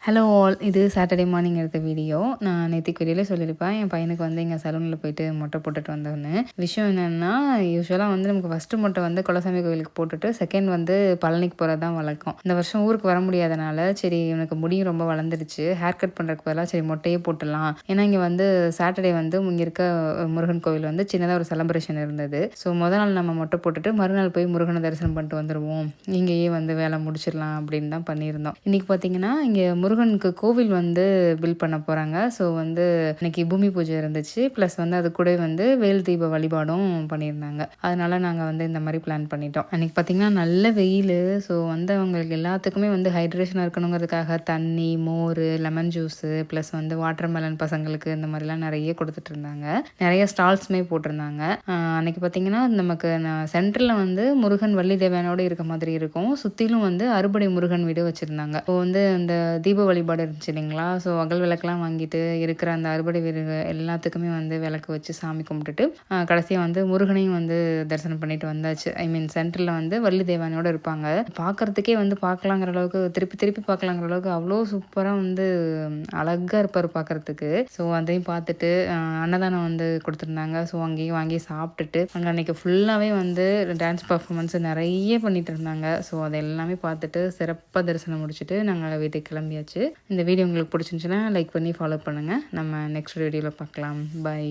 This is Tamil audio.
ஹலோ ஆல், இது சாட்டர்டே மார்னிங் எடுத்த வீடியோ. நான் நேத்திக்கு வீடியோல சொல்லியிருப்பேன், என் பையனுக்கு வந்து இங்கே சலூனில் போயிட்டு மொட்டை போட்டுட்டு வந்தோன்னு. விஷயம் என்னென்னா, யூசுவலாக வந்து நமக்கு ஃபஸ்ட்டு மொட்டை வந்து குலசாமி கோவிலுக்கு போட்டுட்டு செகண்ட் வந்து பழனிக்கு போகிறது தான் வழக்கம். இந்த வருஷம் ஊருக்கு வர முடியாதனால சரி இவனுக்கு முடியும் ரொம்ப வளர்ந்துருச்சு, ஹேர் கட் பண்ணுறதுக்கு பதிலாக சரி மொட்டையே போட்டுடலாம். ஏன்னா இங்கே வந்து சாட்டர்டே வந்து இங்கே இருக்க முருகன் கோவில் வந்து சின்னதாக ஒரு செலப்ரேஷன் இருந்தது. ஸோ மொதல் நாள் நம்ம மொட்டை போட்டுட்டு மறுநாள் போய் முருகனை தரிசனம் பண்ணிட்டு வந்துடுவோம், இங்கேயே வந்து வேலை முடிச்சிடலாம் அப்படின்னு தான் பண்ணியிருந்தோம். இன்றைக்கி பார்த்தீங்கன்னா இங்கே முருகனுக்கு கோவில் வந்து பில்ட் பண்ண போகிறாங்க. ஸோ வந்து இன்னைக்கு பூமி பூஜை இருந்துச்சு, ப்ளஸ் வந்து அது கூட வந்து வேல் தீப வழிபாடும் பண்ணியிருந்தாங்க. அதனால நாங்கள் வந்து இந்த மாதிரி பிளான் பண்ணிட்டோம். அன்றைக்கி பார்த்திங்கன்னா நல்ல வெயில். ஸோ வந்து அவங்களுக்கு எல்லாத்துக்குமே வந்து ஹைட்ரேஷனாக இருக்கணுங்கிறதுக்காக தண்ணி, மோர், லெமன் ஜூஸு, ப்ளஸ் வந்து வாட்டர் மெலன் பசங்களுக்கு இந்த மாதிரிலாம் நிறைய கொடுத்துட்டு இருந்தாங்க. நிறைய ஸ்டால்ஸுமே போட்டிருந்தாங்க. அன்றைக்கி பார்த்திங்கன்னா நமக்கு சென்டரில் வந்து முருகன் வள்ளி தேவனோடு இருக்க மாதிரி இருக்கும், சுற்றிலும் வந்து அறுபடை முருகன் வீடு வச்சுருந்தாங்க. இப்போ வந்து அந்த தீப வழிபாடு இருந்துச்சு இல்லைங்களா, ஸோ அகல் விளக்கெலாம் வாங்கிட்டு இருக்கிற அந்த அறுபடை வீடு எல்லாத்துக்குமே வந்து விளக்கு வச்சு சாமி கும்பிட்டுட்டு கடைசியாக வந்து முருகனையும் வந்து தரிசனம் பண்ணிட்டு வந்தாச்சு. ஐ மீன் சென்டரில் வந்து வள்ளி தேவானோடு இருப்பாங்க. பார்க்குறதுக்கே வந்து பார்க்கலாங்கிற அளவுக்கு, திருப்பி திருப்பி பார்க்கலாங்கிற அளவுக்கு அவ்வளோ சூப்பராக வந்து அழகாக இருப்பார் பார்க்குறதுக்கு. ஸோ அதையும் பார்த்துட்டு அன்னதானம் வந்து கொடுத்துருந்தாங்க. ஸோ அங்கேயும் வாங்கி சாப்பிட்டுட்டு அங்கே அன்றைக்கி ஃபுல்லாகவே வந்து டான்ஸ் பர்ஃபார்மன்ஸ் நிறைய பண்ணிகிட்டு இருந்தாங்க. ஸோ அதை எல்லாமே பார்த்துட்டு சிறப்பாக தரிசனம் முடிச்சுட்டு நாங்கள் வீட்டுக்கு கிளம்பியாச்சு. இந்த வீடியோ உங்களுக்கு பிடிச்சிருந்துச்சுன்னா லைக் பண்ணி ஃபாலோ பண்ணுங்கள். நம்ம நெக்ஸ்ட் வீடியோவில் பார்க்கலாம். பை.